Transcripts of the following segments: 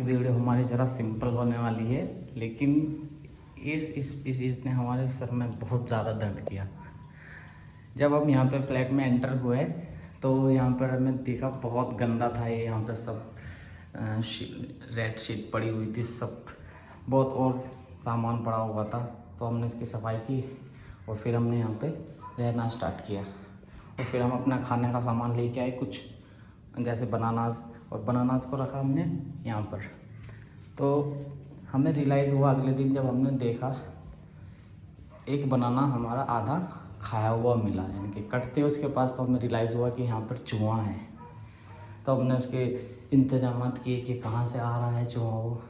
Video हमारी ज़रा simple होने वाली है, लेकिन इस चीज़ ने हमारे सर में बहुत ज़्यादा दर्द किया। जब हम यहाँ पे फ्लैट में एंटर हुए तो यहाँ पर हमें देखा बहुत गंदा था ये। यहाँ पर सब रेड शीट पड़ी हुई थी, सब बहुत और सामान पड़ा हुआ था। तो हमने इसकी सफाई की और फिर हमने यहाँ पे रहना स्टार्ट किया। और फिर हम अपना खाने का सामान लेके आए, कुछ जैसे बनानास, और बनानास को रखा हमने यहाँ पर। तो हमें रियलाइज़ हुआ अगले दिन जब हमने देखा एक बनाना हमारा आधा खाया हुआ मिला, यानी कि कटते उसके पास। तो हमें रियलाइज़ हुआ कि यहाँ पर चूहा है। तो हमने उसके इंतजाम किए कि कहाँ से आ रहा है चूहा वो।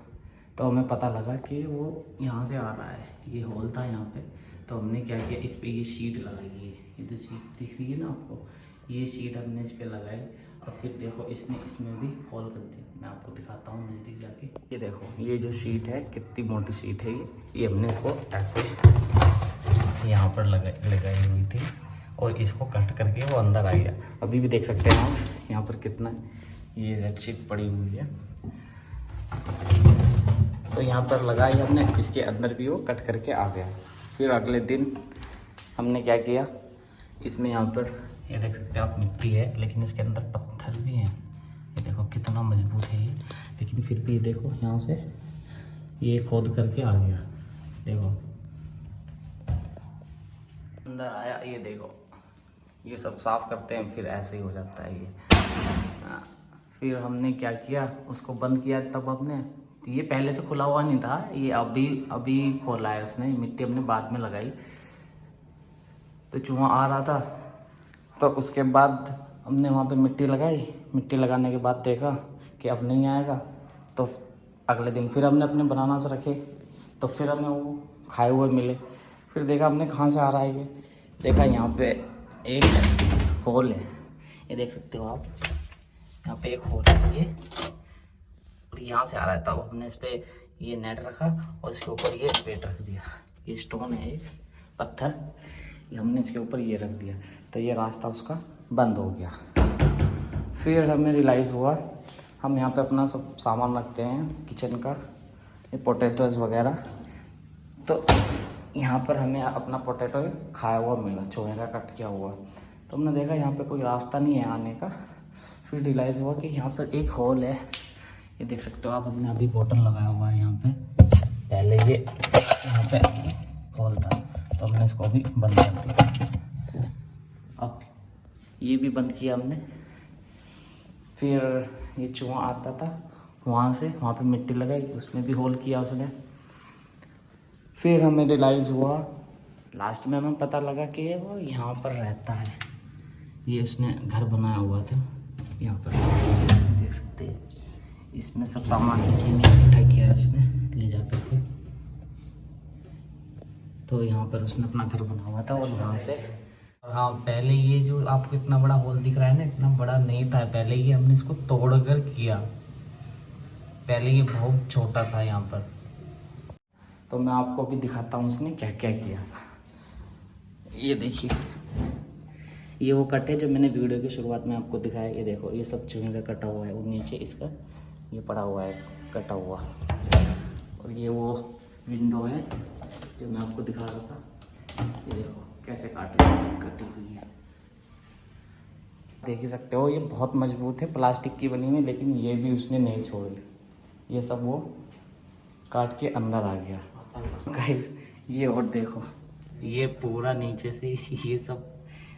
तो हमें पता लगा कि वो यहाँ से आ रहा है, ये होल था यहाँ पे। तो हमने क्या किया, इस पे ये शीट लगाई है, ये तो शीट दिख रही है ना आपको, ये शीट हमने इस पे लगाई। और फिर देखो इसने इसमें भी होल कर दिया। मैं आपको दिखाता हूँ नज़दीक जाके। ये देखो ये जो शीट है कितनी मोटी शीट है ये हमने इसको ऐसे यहाँ पर लगाई हुई थी और इसको कट करके वो अंदर आ गया। अभी भी देख सकते हैं आप यहाँ पर कितना ये रेड शीट पड़ी हुई है। तो यहाँ पर लगाई हमने, इसके अंदर भी वो कट करके आ गया। फिर अगले दिन हमने क्या किया, इसमें यहाँ पर ये देख सकते हैं आप मिट्टी है, लेकिन इसके अंदर पत्थर भी हैं। ये देखो कितना मजबूत है ये, लेकिन फिर भी ये देखो यहाँ से ये खोद करके आ गया। देखो अंदर आया, ये देखो ये सब साफ करते हैं फिर ऐसे ही हो जाता है ये। फिर हमने क्या किया, उसको बंद किया। तब हमने ये पहले से खुला हुआ नहीं था, ये अभी खोला है उसने। मिट्टी हमने बाद में लगाई। तो चूहा आ रहा था, तो उसके बाद हमने वहाँ पे मिट्टी लगाई। मिट्टी लगाने के बाद देखा कि अब नहीं आएगा। तो अगले दिन फिर हमने अपने बनानास रखे, तो फिर हमें वो खाए हुए मिले। फिर देखा हमने कहाँ से आ रहा है ये। देखा यहाँ पे एक होल है, ये देख सकते हो आप, यहाँ पे एक होल है ये, और यहाँ से आ रहा है। तब हमने इस पे ये नेट रखा और इसके ऊपर ये वेट रख दिया। ये स्टोन है एक पत्थर, ये हमने इसके ऊपर ये रख दिया। तो ये रास्ता उसका बंद हो गया। फिर हमें रियलाइज़ हुआ, हम यहाँ पे अपना सब सामान रखते हैं किचन का, ये पोटैटोज़ वगैरह। तो यहाँ पर हमें अपना पोटैटो खाया हुआ मिला, चूहे का कट किया हुआ। तो हमने देखा यहाँ पे कोई रास्ता नहीं है आने का। फिर रियलाइज़ हुआ कि यहाँ पर एक होल है, ये देख सकते हो आप। हमने अभी बॉटल लगाया हुआ है यहाँ पे, पहले ये यहाँ पे होल था, तो हमने इसको भी बंद कर दिया। अब ये भी बंद किया हमने। फिर ये चूहा आता था वहाँ से, वहाँ पे मिट्टी लगाई, उसमें भी होल किया उसने। फिर हमें रियलाइज़ हुआ, लास्ट में हमें पता लगा कि वो यहाँ पर रहता है। ये उसने घर बनाया हुआ था यहाँ पर, देख सकते हैं। इसमें सब सामान इसी में इकट्ठा किया उसने, ले जाते थे। तो यहाँ पर उसने अपना घर बना हुआ था। और यहाँ से, हाँ, पहले ये जो आपको इतना बड़ा होल दिख रहा है ना, इतना बड़ा नहीं था पहले। ये हमने इसको तोड़ कर किया, पहले ये बहुत छोटा था यहाँ पर। तो मैं आपको भी दिखाता हूँ उसने क्या क्या किया। ये देखिए, ये वो कट है जो मैंने वीडियो की शुरुआत में आपको दिखाया। ये देखो ये सब चूहे का कटा हुआ है, और नीचे इसका ये पड़ा हुआ है कटा हुआ। और ये वो विंडो है जो मैं आपको दिखा रहा था, ये देखो कैसे कटी हुई है, देख ही सकते हो। ये बहुत मजबूत है, प्लास्टिक की बनी हुई, लेकिन ये भी उसने नहीं छोड़ी। ये सब वो काट के अंदर आ गया गाइस। ये और देखो, ये पूरा नीचे से ये सब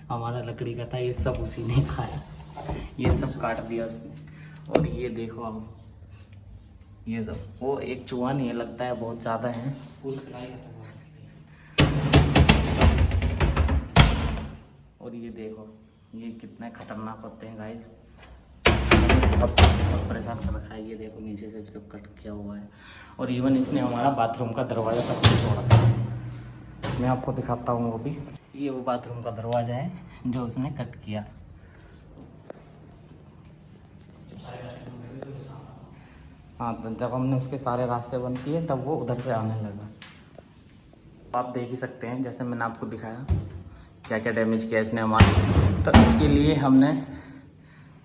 हमारा लकड़ी का था, ये सब उसी ने खाया, ये सब काट दिया उसने। और ये देखो अब ये सब, वो एक चूहा नहीं है, लगता है बहुत ज़्यादा है। और ये देखो ये कितने खतरनाक होते हैं गाइस, बहुत परेशान कर रखा है। ये देखो नीचे से सब कट किया हुआ है। और इवन इसने हमारा बाथरूम का दरवाज़ा तक नहीं छोड़ा था। मैं आपको दिखाता हूँ वो भी। ये वो बाथरूम का दरवाज़ा है जो उसने कट किया। हाँ, तो जब हमने उसके सारे रास्ते बंद किए तब वो उधर से आने लगा। आप देख ही सकते हैं, जैसे मैंने आपको दिखाया क्या क्या डैमेज किया इसने हमारे। तो इसके लिए हमने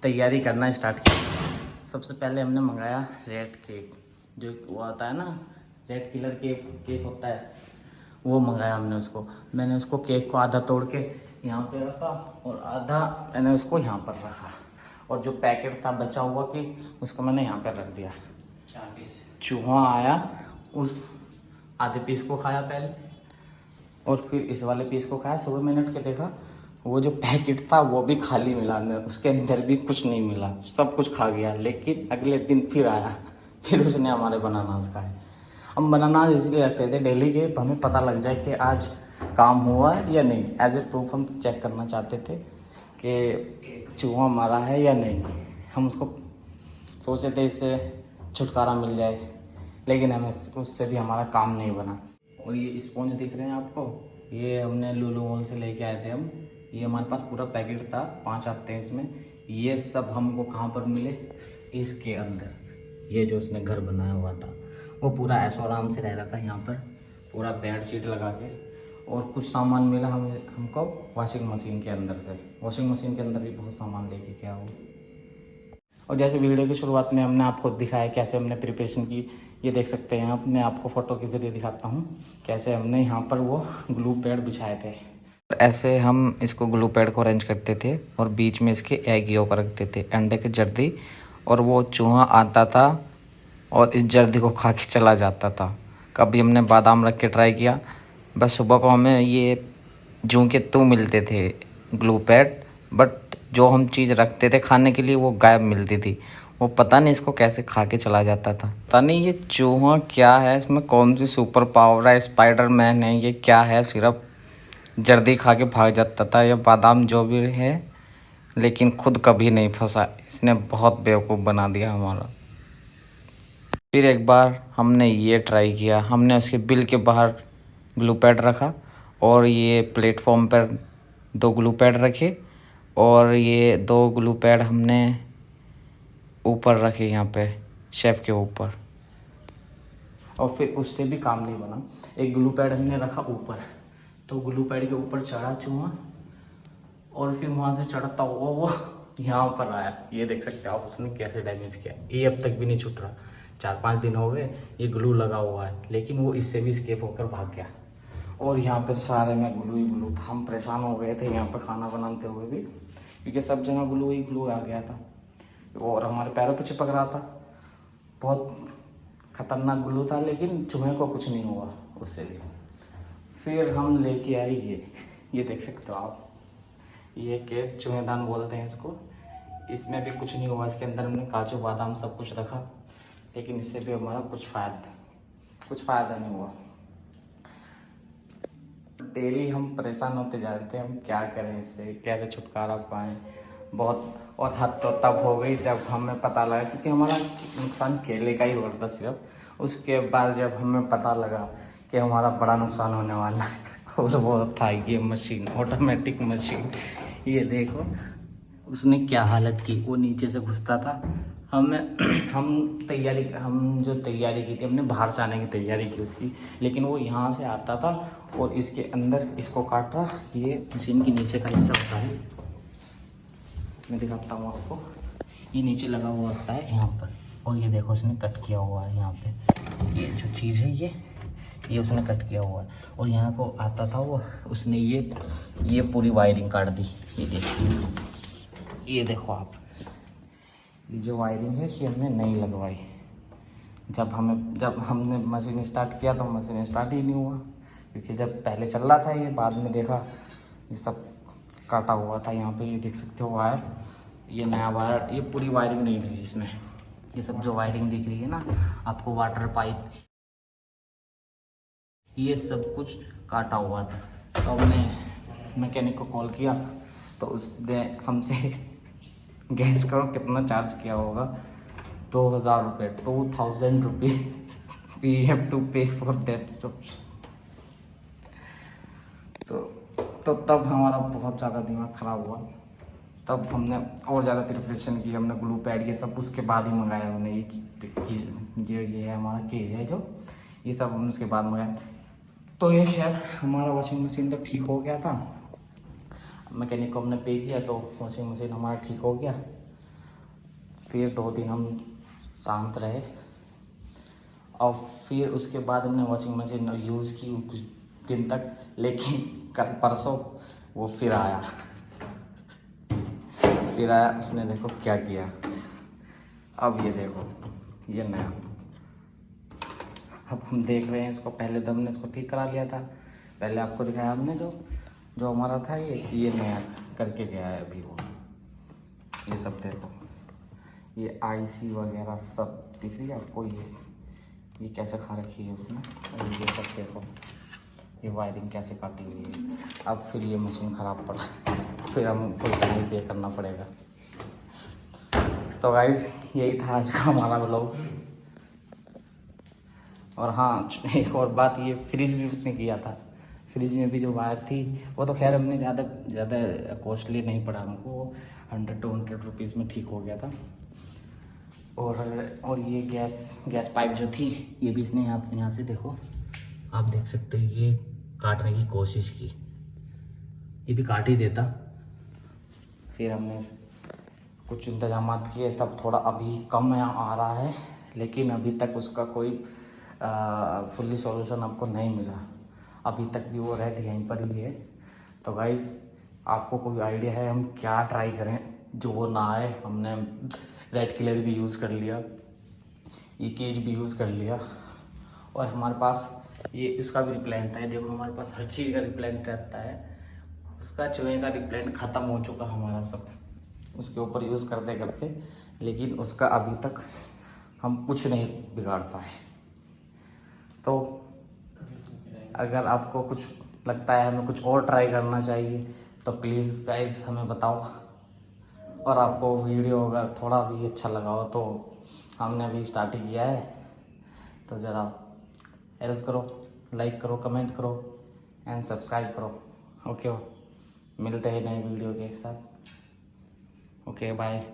तैयारी करना स्टार्ट किया। सबसे पहले हमने मंगाया रेड केक। जो वो आता है ना, रेड किलर केक होता है, वो मंगाया हमने उसको। मैंने उसको केक को आधा तोड़ के यहाँ पे रखा और आधा मैंने उसको यहाँ पर रखा, और जो पैकेट था बचा हुआ केक उसको मैंने यहाँ पर रख दिया। 40 चूहा आया, उस आधे पीस को खाया पहले और फिर इस वाले पीस को खाया। सुबह मैंने उठ के देखा वो जो पैकेट था वो भी खाली मिला, उसके अंदर भी कुछ नहीं मिला, सब कुछ खा गया। लेकिन अगले दिन फिर आया, फिर उसने हमारे बनानास खाए। हम बनानास इसलिए रखते थे डेली के, हमें पता लग जाए कि आज काम हुआ है या नहीं। एज ए प्रूफ हम चेक करना चाहते थे कि चूहा मारा है या नहीं। हम उसको सोचे थे इससे छुटकारा मिल जाए, लेकिन हमें उससे भी हमारा काम नहीं बना। और ये स्पॉन्ज दिख रहे हैं आपको, ये हमने लुलु मॉल से लेके आए थे हम। ये हमारे पास पूरा पैकेट था, 5 आते हैं इसमें। ये सब हमको कहाँ पर मिले, इसके अंदर। ये जो उसने घर बनाया हुआ था वो पूरा ऐशो आराम से रह रहा था यहाँ पर, पूरा बेड शीट लगा के। और कुछ सामान मिला हमको वॉशिंग मशीन के अंदर से। वॉशिंग मशीन के अंदर भी बहुत सामान लेके गया वो। और जैसे वीडियो की शुरुआत में हमने आपको दिखाया कैसे हमने प्रिपरेशन की, ये देख सकते हैं आप। मैं आपको फ़ोटो के ज़रिए दिखाता हूँ कैसे हमने यहाँ पर वो ग्लू पैड बिछाए थे। ऐसे हम इसको ग्लू पैड को अरेंज करते थे और बीच में इसके एग योक रखते थे, अंडे की जर्दी। और वो चूहा आता था और इस जर्दी को खा के चला जाता था। कभी हमने बादाम रख के ट्राई किया, बस सुबह को हमें ये जूं के तू मिलते थे ग्लू पैड, बट जो हम चीज़ रखते थे खाने के लिए वो गायब मिलती थी। वो पता नहीं इसको कैसे खा के चला जाता था। पता नहीं ये चूहा क्या है, इसमें कौन सी सुपर पावर है, स्पाइडरमैन है, ये क्या है। सिर्फ जर्दी खा के भाग जाता था या बादाम जो भी है, लेकिन खुद कभी नहीं फंसा। इसने बहुत बेवकूफ़ बना दिया हमारा। फिर एक बार हमने ये ट्राई किया, हमने उसके बिल के बाहर ग्लू पैड रखा और ये प्लेटफॉर्म पर 2 ग्लू पैड रखे और ये 2 ग्लू पैड हमने ऊपर रखे यहाँ पे शेफ के ऊपर। और फिर उससे भी काम नहीं बना। एक ग्लू पैड हमने रखा ऊपर, तो ग्लू पैड के ऊपर चढ़ा चूहा और फिर वहाँ से चढ़ता हुआ वो यहाँ पर आया। ये देख सकते हो आप उसने कैसे डैमेज किया। ये अब तक भी नहीं छूट रहा, 4-5 दिन हो गए ये ग्लू लगा हुआ है, लेकिन वो इससे भी स्केप होकर भाग गया। और यहाँ पे सारे में ग्लू ही ग्लू था। हम परेशान हो गए थे यहाँ पर खाना बनाते हुए भी, क्योंकि सब जगह ग्लू ही ग्लू आ गया था और हमारे पैरों पे चिपक रहा था। बहुत खतरनाक ग्लू था, लेकिन चूहे को कुछ नहीं हुआ उससे भी। फिर हम लेके आए ये देख सकते हो आप, ये केक चूहेदान बोलते हैं इसको। इसमें भी कुछ नहीं हुआ, इसके अंदर हमने काजू बादाम सब कुछ रखा, लेकिन इससे भी हमारा कुछ फ़ायदा नहीं हुआ। डेली हम परेशान होते जा रहे थे, हम क्या करें इससे, कैसे छुटकारा पाएँ। बहुत और हद तो तब हो गई जब हमें पता लगा, क्योंकि हमारा नुकसान केले का ही हो रहा था सिर्फ। उसके बाद जब हमें पता लगा कि हमारा बड़ा नुकसान होने वाला है, और वो था ये मशीन, ऑटोमेटिक मशीन। ये देखो उसने क्या हालत की, वो नीचे से घुसता था। हम जो तैयारी की थी, हमने बाहर से आने की तैयारी की उसकी, लेकिन वो यहाँ से आता था और इसके अंदर इसको काटा। ये मशीन के नीचे का हिस्सा होता है, मैं दिखाता हूँ आपको। ये नीचे लगा हुआ होता है यहाँ पर, और ये देखो उसने कट किया हुआ है यहाँ पे। ये जो चीज़ है ये उसने कट किया हुआ है, और यहाँ को आता था वो, उसने ये पूरी वायरिंग काट दी। ये देखिए, ये देखो आप, ये जो वायरिंग है ये हमने नहीं लगवाई। जब हमने मशीन स्टार्ट किया तो मशीन स्टार्ट ही नहीं हुआ, क्योंकि जब पहले चल रहा था ये, बाद में देखा ये सब काटा हुआ था। यहाँ पे ये देख सकते हो वायर, ये नया वायर, ये पूरी वायरिंग नहीं थी इसमें। ये सब जो वायरिंग दिख रही है ना आपको, वाटर पाइप, ये सब कुछ काटा हुआ था। तो हमने मैकेनिक को कॉल किया तो उसने हमसे गैस करो कितना चार्ज किया होगा, 2000 रुपये, 2000 रुपीज़ वी हैव टू पे फॉर दैट। तो तब हमारा बहुत ज़्यादा दिमाग ख़राब हुआ। तब हमने और ज़्यादा प्रिपरेशन की, हमने ग्लू पैड ये सब उसके बाद ही मंगाया। हमने ये है हमारा केज है जो, ये सब हमने उसके बाद मंगाया। तो ये खैर हमारा वॉशिंग मशीन तो ठीक हो गया था। मैकेनिक को हमने पे किया तो वॉशिंग मशीन हमारा ठीक हो गया। फिर 2 दिन हम शांत रहे, और फिर उसके बाद हमने वॉशिंग मशीन यूज़ की कुछ दिन तक, लेकिन कल परसों वो फिर आया उसने देखो क्या किया। अब ये देखो ये नया, अब हम देख रहे हैं इसको। पहले तो हमने इसको ठीक करा लिया था, पहले आपको दिखाया हमने जो हमारा था ये नया करके गया है अभी वो। ये सब देखो, ये आईसी वगैरह सब दिख रही है आपको, ये कैसे खा रखी है उसने। और ये सब देखो, ये वायरिंग कैसे काटी हुई है। अब फिर ये मशीन ख़राब पड़ा, फिर हमको टाइम पे करना पड़ेगा। तो गाइस यही था आज का हमारा व्लॉग। और हाँ, एक और बात, ये फ्रिज भी उसने किया था। फ्रिज में भी जो वायर थी वो तो खैर हमने ज़्यादा कॉस्टली नहीं पड़ा हमको, 100 to 100 रुपीज़ में ठीक हो गया था। और ये गैस पाइप जो थी ये भी इसने यहाँ से देखो, आप देख सकते हो, ये काटने की कोशिश की, ये भी काट ही देता। फिर हमने कुछ इंतजाम किए, तब थोड़ा अभी कम आ रहा है, लेकिन अभी तक उसका कोई फुल्ली सॉल्यूशन आपको नहीं मिला। अभी तक भी वो रेड यहीं पर ही है। तो गाइज़ आपको कोई आइडिया है हम क्या ट्राई करें जो वो ना आए? हमने रेड किलर भी यूज़ कर लिया, ये केज भी यूज़ कर लिया, और हमारे पास ये इसका भी रिप्लेंट है। देखो हमारे पास हर चीज़ का रिप्लेंट रहता है। उसका चूहे का रिप्लेंट ख़त्म हो चुका हमारा सब, उसके ऊपर यूज़ करते करते, लेकिन उसका अभी तक हम कुछ नहीं बिगाड़ पाए। तो अगर आपको कुछ लगता है हमें कुछ और ट्राई करना चाहिए तो प्लीज़ गाइज हमें बताओ। और आपको वीडियो अगर थोड़ा भी अच्छा लगा हो तो हमने अभी स्टार्ट ही किया है, तो ज़रा हेल्प करो, लाइक करो, कमेंट करो एंड सब्सक्राइब करो। ओके, मिलते हैं नए वीडियो के साथ। Okay bye.